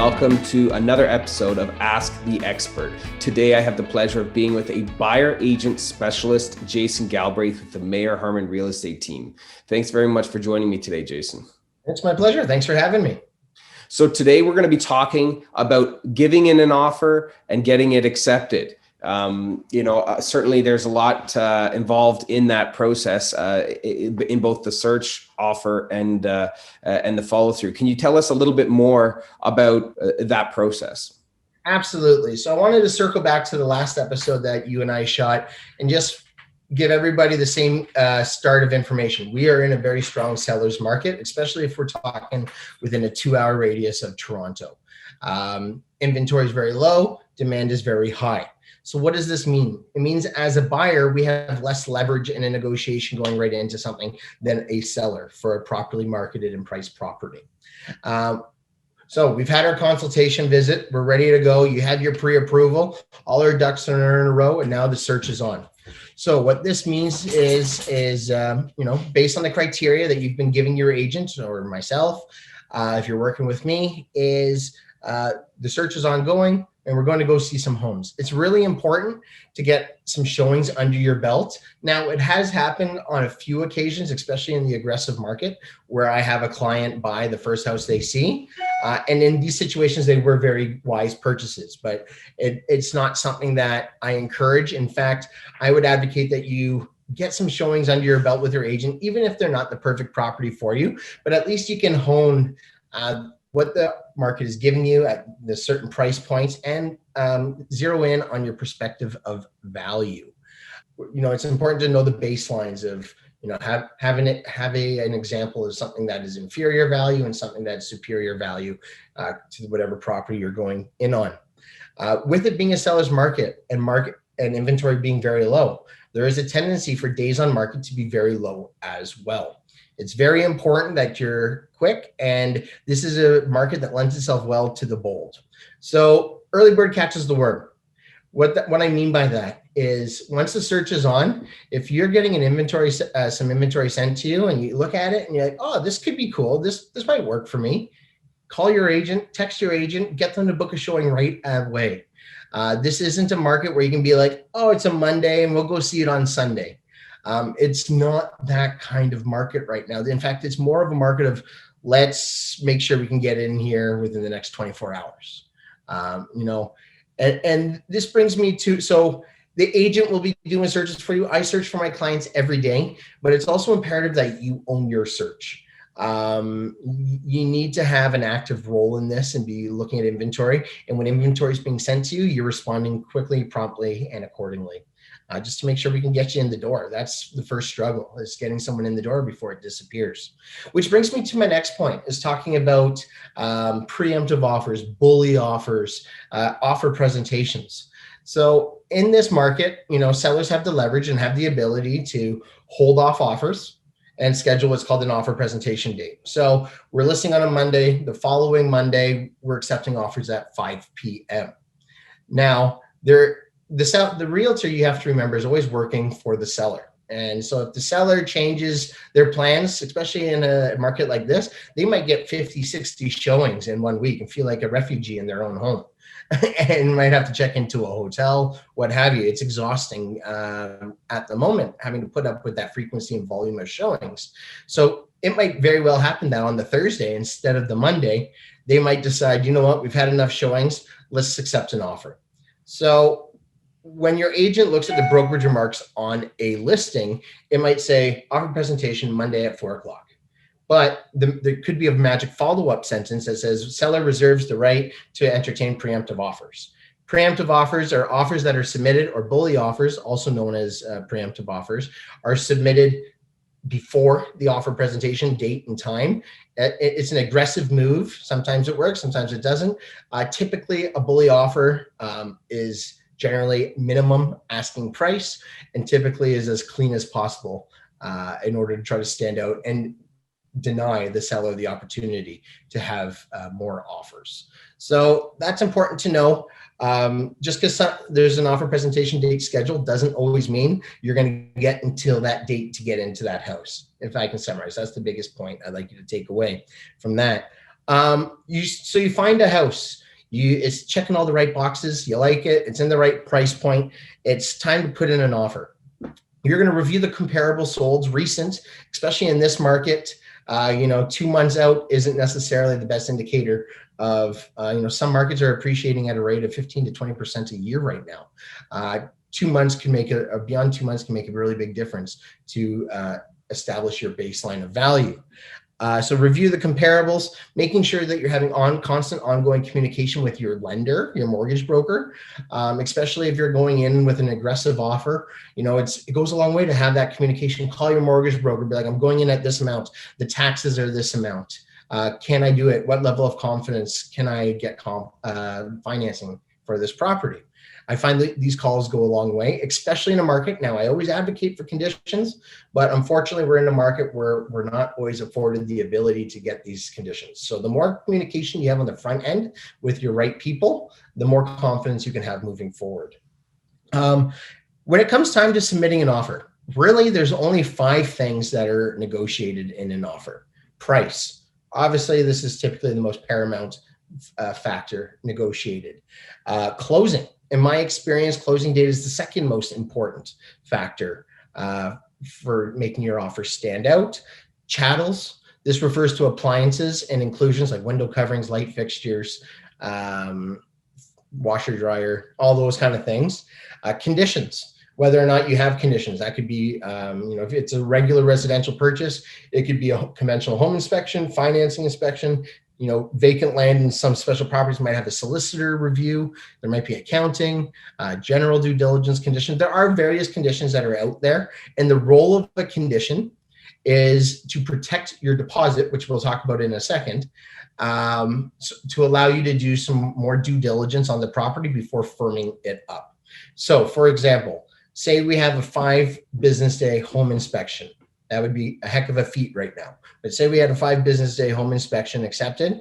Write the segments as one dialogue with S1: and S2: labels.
S1: welcome to another episode of Ask the Expert. Today I have the pleasure of being with a buyer agent specialist, Jason Galbraith with the Mayer-Harman Real Estate Team. Thanks very much for joining me today, Jason.
S2: It's my pleasure. Thanks for having me.
S1: So today we're going to be talking about giving in an offer and getting it accepted. Certainly there's a lot involved in that process in both the search offer and the follow through. Can you tell us a little bit more about that process?
S2: Absolutely. So I wanted to circle back to the last episode that you and I shot and just give everybody the same start of information. We are in a very strong seller's market, especially if we're talking within a 2-hour radius of Toronto. Inventory is very low, demand is very high. So what does this mean? It means as a buyer, we have less leverage in a negotiation going right into something than a seller for a properly marketed and priced property. So we've had our consultation visit. We're ready to go. You have your pre-approval. All our ducks are in a row, and now the search is on. So what this means is based on the criteria that you've been giving your agent or myself, if you're working with me, is the search is ongoing. And we're going to go see some homes. It's really important to get some showings under your belt. Now, it has happened on a few occasions, especially in the aggressive market, where I have a client buy the first house they see. And in these situations, they were very wise purchases, but it's not something that I encourage. In fact, I would advocate that you get some showings under your belt with your agent, even if they're not the perfect property for you, but at least you can hone what the market is giving you at the certain price points and zero in on your perspective of value. It's important to know the baselines of, have an example of something that is inferior value and something that's superior value to whatever property you're going in on. With it being a seller's market and inventory being very low, there is a tendency for days on market to be very low as well. It's very important that you're quick, and this is a market that lends itself well to the bold. So early bird catches the worm. What I mean by that is once the search is on, if you're getting an inventory, some inventory sent to you, and you look at it and you're like, oh, this could be cool. This might work for me. Call your agent, text your agent, get them to book a showing right away. This isn't a market where you can be like, oh, it's a Monday and we'll go see it on Sunday. It's not that kind of market right now. In fact, it's more of a market of let's make sure we can get in here within the next 24 hours. And this brings me to, so the agent will be doing searches for you. I search for my clients every day, but it's also imperative that you own your search. You need to have an active role in this and be looking at inventory. And when inventory is being sent to you, you're responding quickly, promptly, and accordingly. Just to make sure we can get you in the door. That's the first struggle, is getting someone in the door before it disappears. Which brings me to my next point, is talking about preemptive offers, bully offers, offer presentations. So in this market, sellers have the leverage and have the ability to hold off offers and schedule what's called an offer presentation date. So we're listing on a Monday. The following Monday, we're accepting offers at 5 p.m. Now, the realtor, you have to remember, is always working for the seller. And so if the seller changes their plans, especially in a market like this, they might get 50, 60 showings in 1 week and feel like a refugee in their own home and might have to check into a hotel, what have you. It's exhausting at the moment, having to put up with that frequency and volume of showings. So it might very well happen that on the Thursday, instead of the Monday, they might decide, you know what, we've had enough showings, let's accept an offer. So when your agent looks at the brokerage remarks on a listing, it might say offer presentation Monday at 4:00. But there could be a magic follow-up sentence that says seller reserves the right to entertain preemptive offers. Preemptive offers are offers that are submitted, or bully offers, also known as preemptive offers, are submitted before the offer presentation date and time. It's an aggressive move. Sometimes it works, sometimes it doesn't. Typically, a bully offer is generally minimum asking price, and typically is as clean as possible in order to try to stand out and deny the seller the opportunity to have more offers. So that's important to know. Just because there's an offer presentation date scheduled doesn't always mean you're going to get until that date to get into that house. If I can summarize, that's the biggest point I'd like you to take away from that. So you find a house, it's checking all the right boxes. You like it. It's in the right price point. It's time to put in an offer. You're going to review the comparable solds recent, especially in this market. 2 months out isn't necessarily the best indicator of, some markets are appreciating at a rate of 15 to 20% a year right now. 2 months can make beyond 2 months can make a really big difference to establish your baseline of value. So review the comparables, making sure that you're having constant ongoing communication with your lender, your mortgage broker, especially if you're going in with an aggressive offer. It goes a long way to have that communication. Call your mortgage broker, be like, I'm going in at this amount. The taxes are this amount. Can I do it? What level of confidence can I get financing for this property? I find that these calls go a long way, especially in a market. Now, I always advocate for conditions, but unfortunately, we're in a market where we're not always afforded the ability to get these conditions. So the more communication you have on the front end with your right people, the more confidence you can have moving forward. When it comes time to submitting an offer, really, there's only 5 things that are negotiated in an offer. Price. Obviously, this is typically the most paramount factor negotiated. Closing. In my experience, closing date is the second most important factor for making your offer stand out. Chattels. This refers to appliances and inclusions like window coverings, light fixtures, washer, dryer, all those kind of things. Conditions. Whether or not you have conditions, that could be, if it's a regular residential purchase, it could be a conventional home inspection, financing inspection. Vacant land in some special properties might have a solicitor review. There might be accounting, general due diligence conditions. There are various conditions that are out there. And the role of a condition is to protect your deposit, which we'll talk about in a second, to allow you to do some more due diligence on the property before firming it up. So, for example, say we have a 5 business day home inspection. That would be a heck of a feat right now. But say we had a 5 business day home inspection accepted.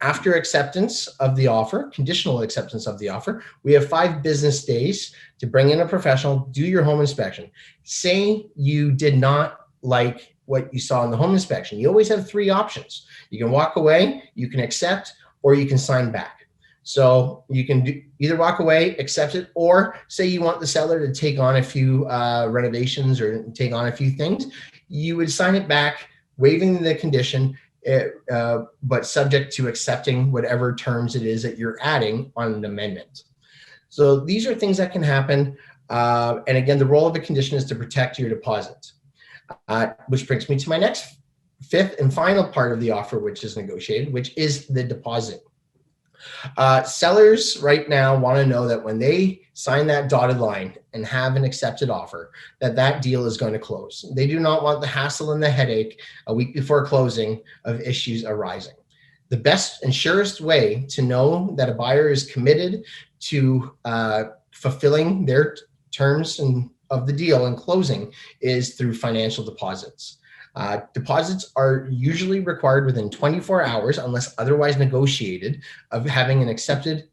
S2: After acceptance of the offer, conditional acceptance of the offer, we have 5 business days to bring in a professional, do your home inspection. Say you did not like what you saw in the home inspection. You always have 3 options. You can walk away, you can accept, or you can sign back. So you can either walk away, accept it, or say you want the seller to take on a few renovations or take on a few things. You would sign it back, waiving the condition, but subject to accepting whatever terms it is that you're adding on an amendment. So these are things that can happen. And again, the role of a condition is to protect your deposit, which brings me to my next 5th and final part of the offer, which is negotiated, which is the deposit. Sellers right now want to know that when they sign that dotted line and have an accepted offer, that deal is going to close. They do not want the hassle and the headache a week before closing of issues arising. The best and surest way to know that a buyer is committed to fulfilling their terms of the deal and closing is through financial deposits. Deposits are usually required within 24 hours, unless otherwise negotiated, of having an accepted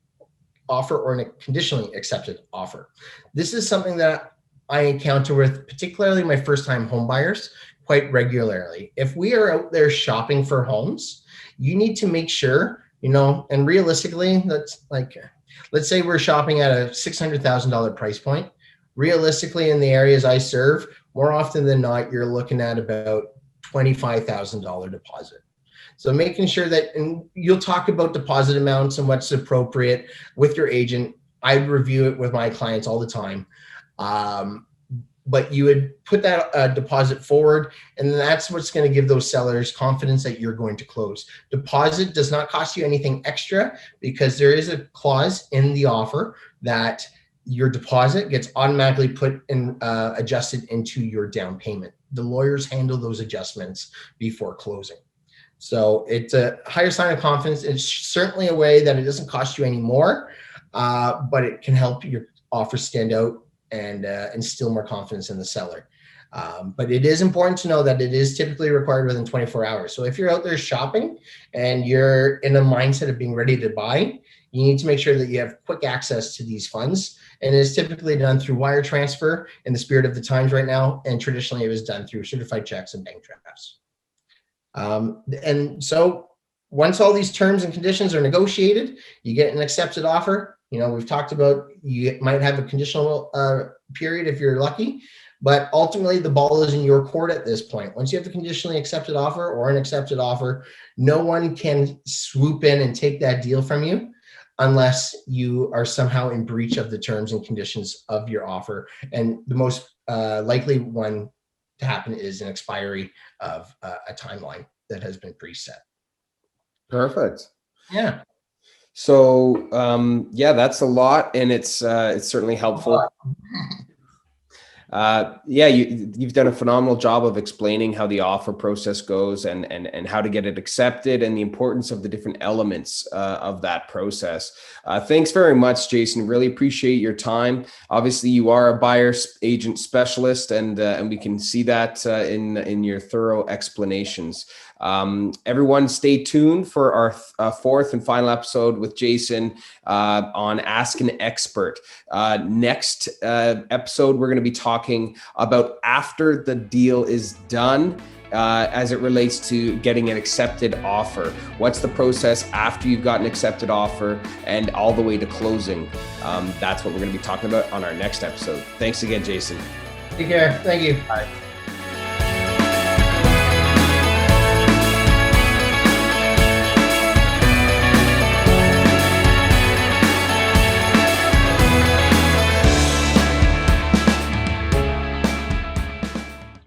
S2: offer or a conditionally accepted offer. This is something that I encounter with particularly my first-time home buyers quite regularly. If we are out there shopping for homes, you need to make sure, and realistically, let's say we're shopping at a $600,000 price point. Realistically, in the areas I serve, more often than not, you're looking at about $25,000 deposit. So making sure that, and you'll talk about deposit amounts and what's appropriate with your agent. I review it with my clients all the time. But you would put that deposit forward, and that's what's going to give those sellers confidence that you're going to close. Deposit does not cost you anything extra because there is a clause in the offer that your deposit gets automatically put in, adjusted into your down payment. The lawyers handle those adjustments before closing. So it's a higher sign of confidence. It's certainly a way that it doesn't cost you any more, but it can help your offer stand out and instill more confidence in the seller. But it is important to know that it is typically required within 24 hours. So if you're out there shopping and you're in a mindset of being ready to buy, you need to make sure that you have quick access to these funds. And it is typically done through wire transfer in the spirit of the times right now. And traditionally it was done through certified checks and bank drafts. And so once all these terms and conditions are negotiated, you get an accepted offer. We've talked about you might have a conditional period if you're lucky, but ultimately the ball is in your court at this point. Once you have a conditionally accepted offer or an accepted offer, no one can swoop in and take that deal from you unless you are somehow in breach of the terms and conditions of your offer. And the most likely one to happen is an expiry of a timeline that has been preset.
S1: Perfect.
S2: Yeah.
S1: So that's a lot, and it's certainly helpful. You've done a phenomenal job of explaining how the offer process goes and how to get it accepted and the importance of the different elements of that process. Thanks very much, Jason. Really appreciate your time. Obviously, you are a buyer agent specialist, and we can see that in your thorough explanations. Everyone stay tuned for our fourth and final episode with Jason on Ask an Expert. Next episode, we're going to be talking about after the deal is done as it relates to getting an accepted offer. What's the process after you've got an accepted offer and all the way to closing? That's what we're going to be talking about on our next episode. Thanks again, Jason.
S2: Take care. Thank you.
S1: Bye.